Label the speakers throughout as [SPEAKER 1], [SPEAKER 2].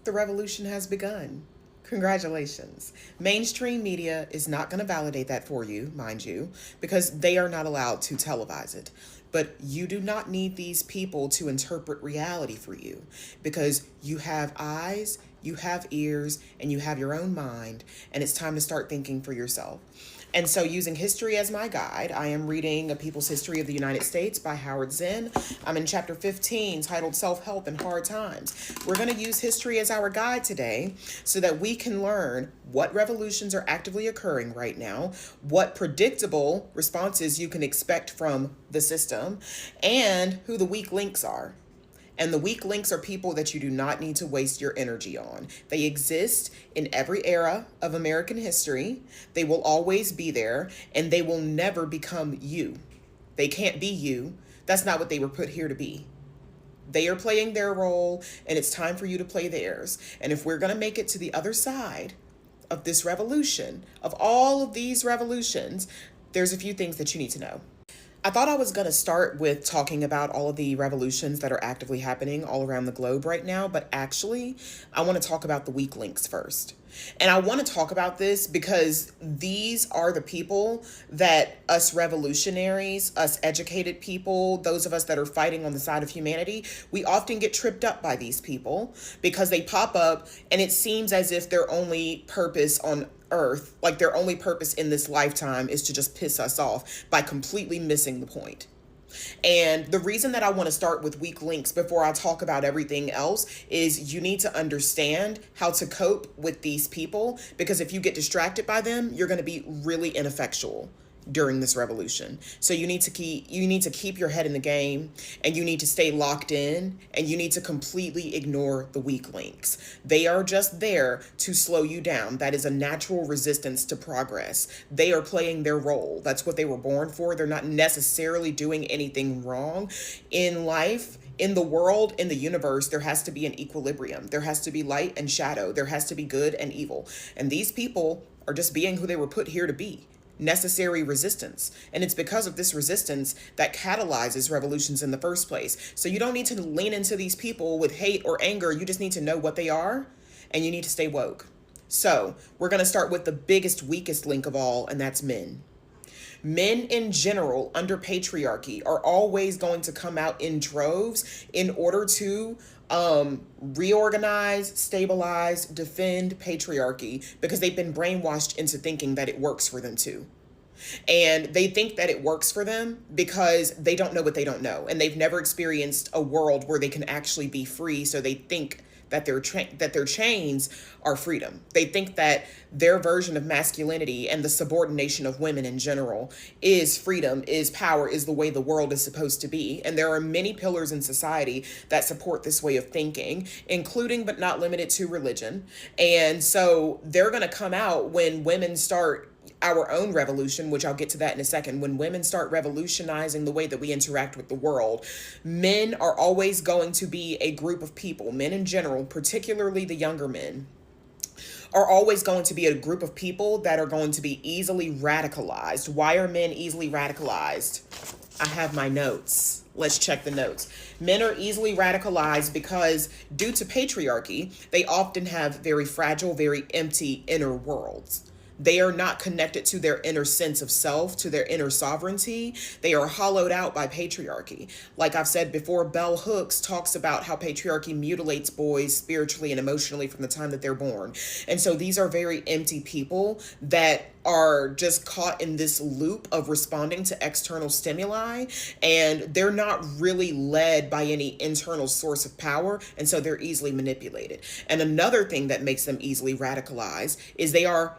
[SPEAKER 1] The revolution has begun. Congratulations. Mainstream media is not going to validate that for you, mind you, because they are not allowed to televise it. But you do not need these people to interpret reality for you because you have eyes, you have ears, and you have your own mind, and it's time to start thinking for yourself. And so, using history as my guide, I am reading A People's History of the United States by Howard Zinn. I'm in chapter 15, titled Self-Help in Hard Times. We're going to use history as our guide today so that we can learn what revolutions are actively occurring right now, what predictable responses you can expect from the system, and who the weak links are. And the weak links are people that you do not need to waste your energy on. They exist in every era of American history. They will always be there, and they will never become you. They can't be you. That's not what they were put here to be. They are playing their role, and it's time for you to play theirs. And if we're going to make it to the other side of this revolution, of all of these revolutions, there's a few things that you need to know. I thought I was going to start with talking about all of the revolutions that are actively happening all around the globe right now, but actually, I want to talk about the weak links first. And I want to talk about this because these are the people that us revolutionaries, us educated people, those of us that are fighting on the side of humanity, we often get tripped up by these people because they pop up and it seems as if their only purpose on earth, like their only purpose in this lifetime, is to just piss us off by completely missing the point. And the reason that I want to start with weak links before I talk about everything else is you need to understand how to cope with these people, because if you get distracted by them, you're going to be really ineffectual during this revolution. So you need to keep your head in the game, and you need to stay locked in, and you need to completely ignore the weak links. They are just there to slow you down. That is a natural resistance to progress. They are playing their role. That's what they were born for. They're not necessarily doing anything wrong in life. In the world, in the universe, there has to be an equilibrium. There has to be light and shadow. There has to be good and evil. And these people are just being who they were put here to be. Necessary resistance. And it's because of this resistance that catalyzes revolutions in the first place. So you don't need to lean into these people with hate or anger. You just need to know what they are, and you need to stay woke. So we're going to start with the biggest, weakest link of all, and that's men. Men in general under patriarchy are always going to come out in droves in order to reorganize, stabilize, defend patriarchy, because they've been brainwashed into thinking that it works for them too. And they think that it works for them because they don't know what they don't know, and they've never experienced a world where they can actually be free. So they think that their chains are freedom. They think that their version of masculinity and the subordination of women in general is freedom, is power, is the way the world is supposed to be. And there are many pillars in society that support this way of thinking, including but not limited to religion. And so they're going to come out when women start our own revolution, which I'll get to that in a second. When women start revolutionizing the way that we interact with the world, men are always going to be a group of people, men in general, particularly the younger men, are always going to be a group of people that are going to be easily radicalized. Why are men easily radicalized? I have my notes. Let's check the notes. Men are easily radicalized because due to patriarchy, they often have very fragile, very empty inner worlds. They are not connected to their inner sense of self, to their inner sovereignty. They are hollowed out by patriarchy. Like I've said before, Bell Hooks talks about how patriarchy mutilates boys spiritually and emotionally from the time that they're born. And so these are very empty people that are just caught in this loop of responding to external stimuli, and they're not really led by any internal source of power, and so they're easily manipulated. And another thing that makes them easily radicalized is they are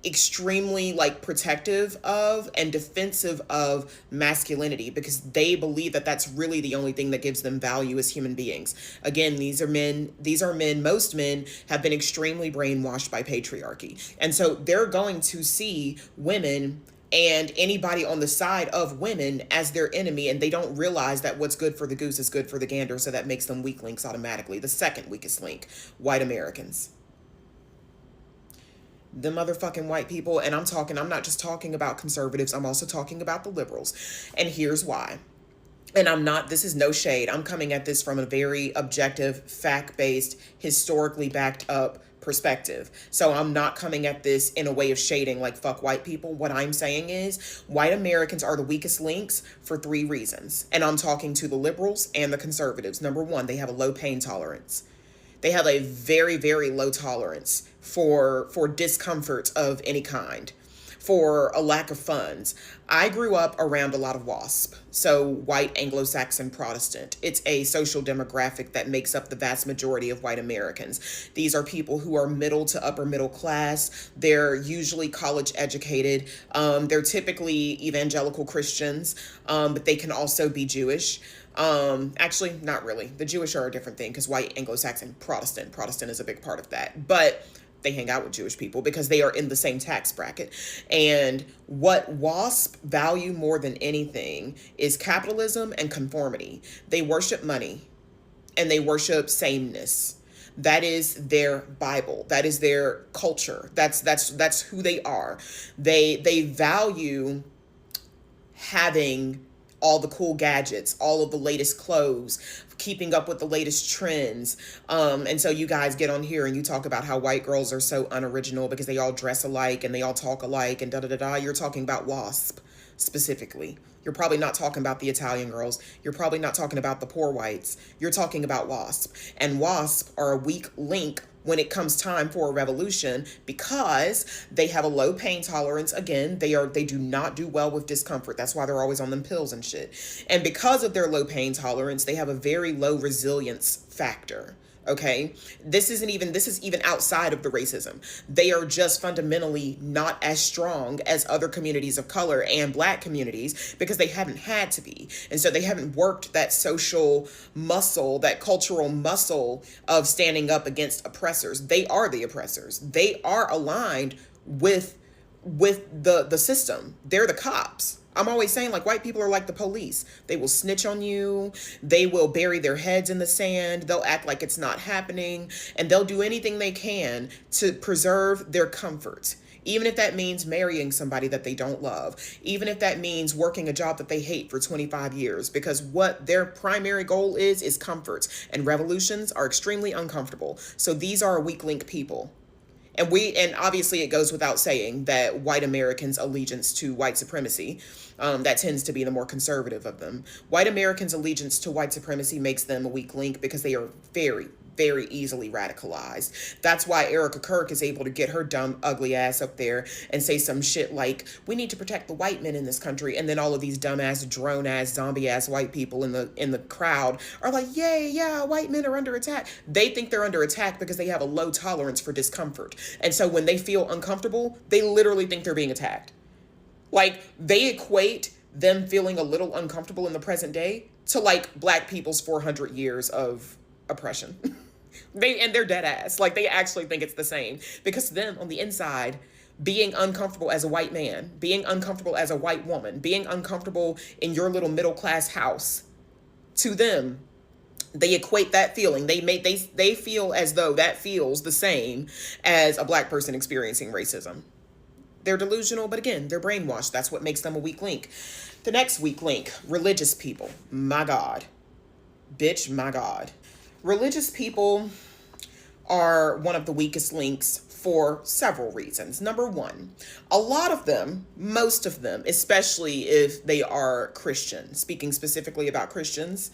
[SPEAKER 1] extremely protective of and defensive of masculinity, because they believe that that's really the only thing that gives them value as human beings. Again, these are men, most men have been extremely brainwashed by patriarchy. And so they're going to see women and anybody on the side of women as their enemy, and they don't realize that what's good for the goose is good for the gander, so that makes them weak links automatically. The second weakest link, white Americans. The motherfucking white people, and I'm not just talking about conservatives, I'm also talking about the liberals. And here's why. and I'm not, this is no shade. I'm coming at this from a very objective, fact-based, historically backed up perspective. So I'm not coming at this in a way of shading like fuck white people. What I'm saying is white Americans are the weakest links for three reasons. And I'm talking to the liberals and the conservatives. Number one, they have a low pain tolerance. They have a very, very low tolerance for discomfort of any kind, for a lack of funds. I grew up around a lot of WASP, so white Anglo-Saxon Protestant. It's a social demographic that makes up the vast majority of white Americans. These are people who are middle to upper middle class. They're usually college educated. They're typically evangelical Christians, but they can also be Jewish. Actually, not really. The Jewish are a different thing because white Anglo-Saxon Protestant is a big part of that. But they hang out with Jewish people because they are in the same tax bracket. And what WASP value more than anything is capitalism and conformity. They worship money and they worship sameness. That is their Bible. That is their culture. That's who they are. They value having all the cool gadgets, all of the latest clothes, keeping up with the latest trends. And so you guys get on here and you talk about how white girls are so unoriginal because they all dress alike and they all talk alike and da-da-da-da. You're talking about WASP specifically. You're probably not talking about the Italian girls. You're probably not talking about the poor whites. You're talking about WASP. And WASP are a weak link when it comes time for a revolution because they have a low pain tolerance. Again, they do not do well with discomfort. That's why they're always on them pills and shit. And because of their low pain tolerance, they have a very low resilience factor. Okay, this is even outside of the racism. They are just fundamentally not as strong as other communities of color and black communities because they haven't had to be. And so they haven't worked that social muscle, that cultural muscle of standing up against oppressors. They are the oppressors. They are aligned with the system. They're the cops. I'm always saying, like, white people are like the police. They will snitch on you. They will bury their heads in the sand. They'll act like it's not happening. And they'll do anything they can to preserve their comfort. Even if that means marrying somebody that they don't love. Even if that means working a job that they hate for 25 years. Because what their primary goal is comfort. And revolutions are extremely uncomfortable. So these are weak link people. And obviously it goes without saying that white Americans' allegiance to white supremacy, that tends to be the more conservative of them. White Americans' allegiance to white supremacy makes them a weak link because they are very, very easily radicalized. That's why Erica Kirk is able to get her dumb, ugly ass up there and say some shit like, we need to protect the white men in this country. And then all of these dumbass, drone-ass, zombie-ass white people in the crowd are like, yay, yeah, white men are under attack. They think they're under attack because they have a low tolerance for discomfort. And so when they feel uncomfortable, they literally think they're being attacked. Like, they equate them feeling a little uncomfortable in the present day to like black people's 400 years of oppression. They're dead ass. Like, they actually think it's the same because to them on the inside, being uncomfortable as a white man, being uncomfortable as a white woman, being uncomfortable in your little middle class house, to them, they equate that feeling. They feel as though that feels the same as a black person experiencing racism. They're delusional, but again, they're brainwashed. That's what makes them a weak link. The next weak link, religious people. My God. Bitch, my God. Religious people are one of the weakest links for several reasons. Number one, a lot of them, most of them, especially if they are Christian, speaking specifically about Christians,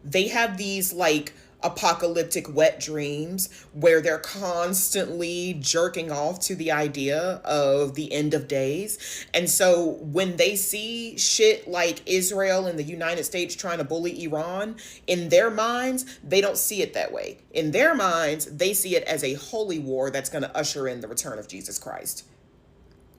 [SPEAKER 1] they have these like apocalyptic wet dreams where they're constantly jerking off to the idea of the end of days. And so when they see shit like Israel and the United States trying to bully Iran, in their minds, they don't see it that way. In their minds, they see it as a holy war that's going to usher in the return of Jesus Christ.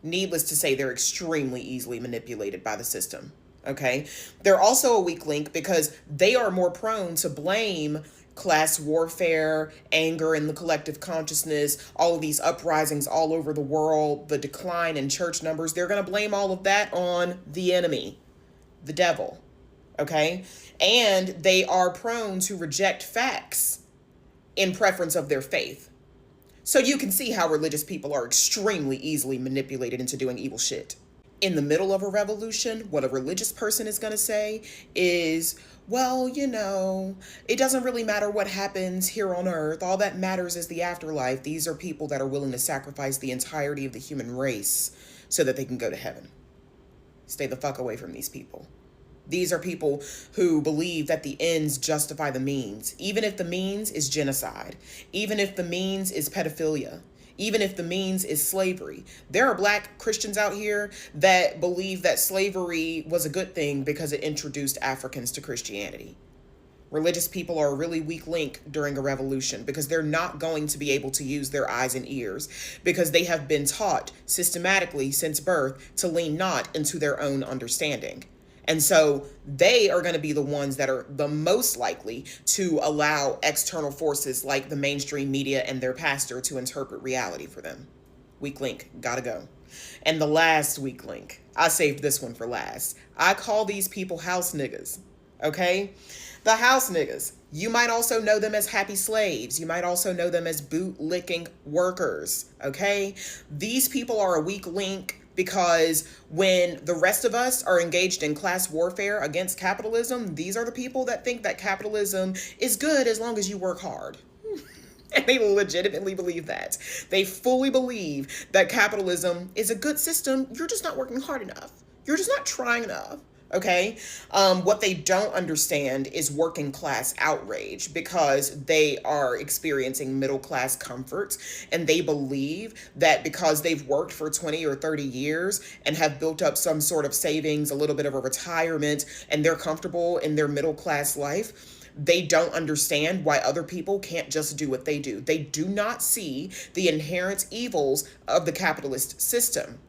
[SPEAKER 1] Needless to say, they're extremely easily manipulated by the system. Okay? They're also a weak link because they are more prone to blame class warfare, anger in the collective consciousness, all of these uprisings all over the world, the decline in church numbers. They're going to blame all of that on the enemy, the devil. Okay? And they are prone to reject facts in preference of their faith. So you can see how religious people are extremely easily manipulated into doing evil shit. in the middle of a revolution, what a religious person is going to say is, well, it doesn't really matter what happens here on earth. All that matters is the afterlife. These are people that are willing to sacrifice the entirety of the human race so that they can go to heaven. Stay the fuck away from these people. These are people who believe that the ends justify the means, even if the means is genocide, even if the means is pedophilia, even if the means is slavery. There are Black Christians out here that believe that slavery was a good thing because it introduced Africans to Christianity. Religious people are a really weak link during a revolution because they're not going to be able to use their eyes and ears because they have been taught systematically since birth to lean not into their own understanding. And so they are going to be the ones that are the most likely to allow external forces like the mainstream media and their pastor to interpret reality for them. Weak link, gotta go. And the last weak link, I saved this one for last. I call these people house niggas, okay? The house niggas. You might also know them as happy slaves. You might also know them as boot-licking workers, okay? These people are a weak link because when the rest of us are engaged in class warfare against capitalism, these are the people that think that capitalism is good as long as you work hard. And they legitimately believe that. They fully believe that capitalism is a good system. You're just not working hard enough. You're just not trying enough. Okay. What they don't understand is working class outrage because they are experiencing middle class comforts, and they believe that because they've worked for 20 or 30 years and have built up some sort of savings, a little bit of a retirement, and they're comfortable in their middle class life, they don't understand why other people can't just do what they do. They do not see the inherent evils of the capitalist system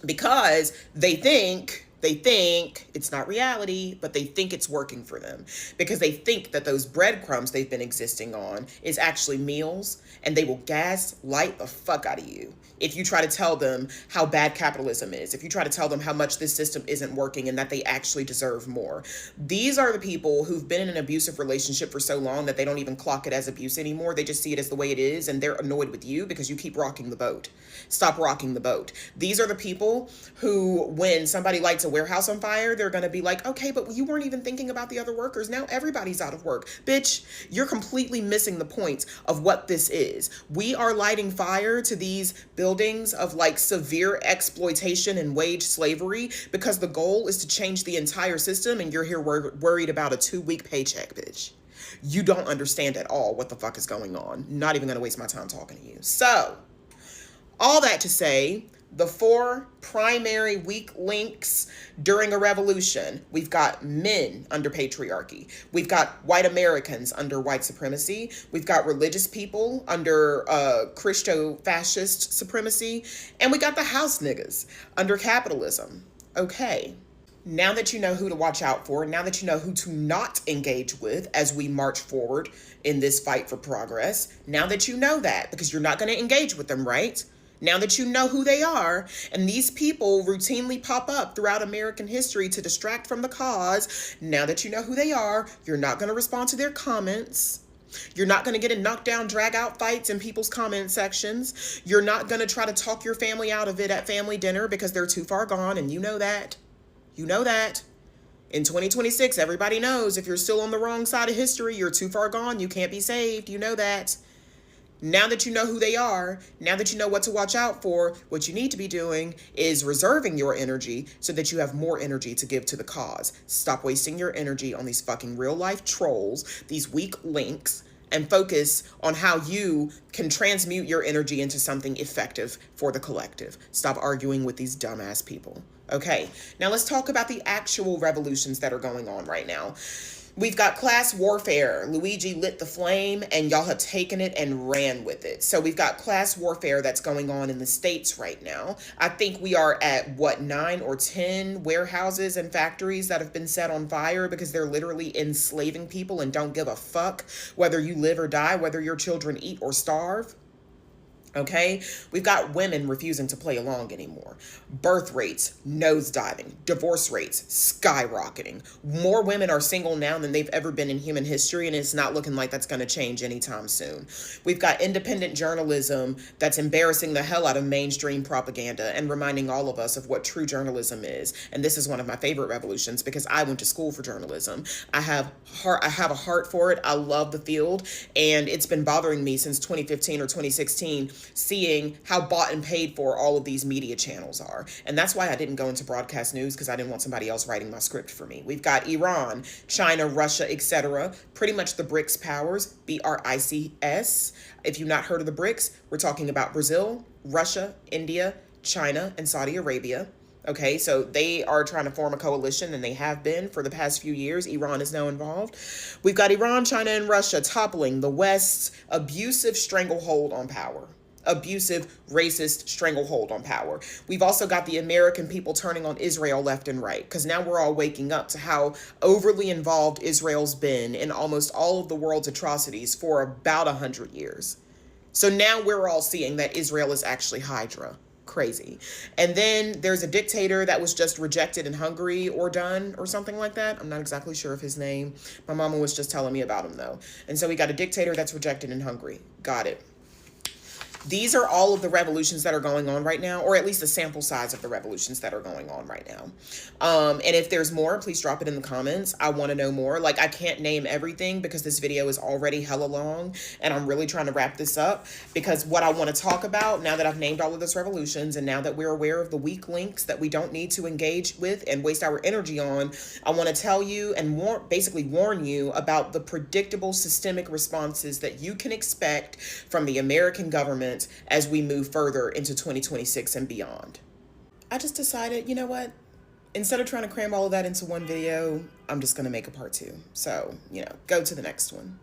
[SPEAKER 1] because they think it's not reality, but they think it's working for them because they think that those breadcrumbs they've been existing on is actually meals, and they will gaslight the fuck out of you if you try to tell them how bad capitalism is, if you try to tell them how much this system isn't working and that they actually deserve more. These are the people who've been in an abusive relationship for so long that they don't even clock it as abuse anymore. They just see it as the way it is, and they're annoyed with you because you keep rocking the boat. Stop rocking the boat. These are the people who, when somebody lights a warehouse on fire, they're going to be like, okay, but you weren't even thinking about the other workers. Now everybody's out of work. Bitch, you're completely missing the point of what this is. We are lighting fire to these buildings of like severe exploitation and wage slavery because the goal is to change the entire system, and you're here worried about a 2-week paycheck, bitch. You don't understand at all what the fuck is going on. Not even going to waste my time talking to you. So, all that to say, the 4 primary weak links during a revolution. We've got men under patriarchy. We've got white Americans under white supremacy. We've got religious people under Christo-fascist supremacy. And we got the house niggas under capitalism. Okay. Now that you know who to watch out for, now that you know who to not engage with as we march forward in this fight for progress, now that you know that, because you're not going to engage with them, right? Now that you know who they are, and these people routinely pop up throughout American history to distract from the cause, now that you know who they are, you're not going to respond to their comments. You're not going to get in knockdown, drag out fights in people's comment sections. You're not going to try to talk your family out of it at family dinner because they're too far gone, and you know that. You know that. In 2026, everybody knows if you're still on the wrong side of history, you're too far gone, you can't be saved. You know that. Now that you know who they are, now that you know what to watch out for, what you need to be doing is reserving your energy so that you have more energy to give to the cause. Stop wasting your energy on these fucking real life trolls, these weak links, and focus on how you can transmute your energy into something effective for the collective. Stop arguing with these dumbass people. Okay, now let's talk about the actual revolutions that are going on right now. We've got class warfare. Luigi lit the flame and y'all have taken it and ran with it. So we've got class warfare that's going on in the States right now. I think we are at 9 or 10 warehouses and factories that have been set on fire because they're literally enslaving people and don't give a fuck whether you live or die, whether your children eat or starve. Okay, we've got women refusing to play along anymore. Birth rates nosediving, divorce rates skyrocketing. More women are single now than they've ever been in human history, and it's not looking like that's going to change anytime soon. We've got independent journalism that's embarrassing the hell out of mainstream propaganda and reminding all of us of what true journalism is. And this is one of my favorite revolutions because I went to school for journalism. I have a heart for it. I love the field, and it's been bothering me since 2015 or 2016 seeing how bought and paid for all of these media channels are. And that's why I didn't go into broadcast news, because I didn't want somebody else writing my script for me. We've got Iran, China, Russia, etc. Pretty much the BRICS powers, BRICS. If you've not heard of the BRICS, we're talking about Brazil, Russia, India, China, and Saudi Arabia. Okay, so they are trying to form a coalition, and they have been for the past few years. Iran is now involved. We've got Iran, China, and Russia toppling the West's abusive stranglehold on power. Abusive, racist stranglehold on power. We've also got the American people turning on Israel left and right, because now we're all waking up to how overly involved Israel's been in almost all of the world's atrocities for about 100 years. So now we're all seeing that Israel is actually Hydra. Crazy. And then there's a dictator that was just rejected in Hungary or done or something like that. I'm not exactly sure of his name. My mama was just telling me about him though. And so we got a dictator that's rejected in Hungary. Got it. These are all of the revolutions that are going on right now, or at least a sample size of the revolutions that are going on right now. And if there's more, please drop it in the comments. I want to know more. Like, I can't name everything because this video is already hella long, and I'm really trying to wrap this up, because what I want to talk about now that I've named all of those revolutions, and now that we're aware of the weak links that we don't need to engage with and waste our energy on, I want to tell you and basically warn you about the predictable systemic responses that you can expect from the American government as we move further into 2026 and beyond. I just decided, you know what? Instead of trying to cram all of that into one video, I'm just going to make a part 2. So, go to the next one.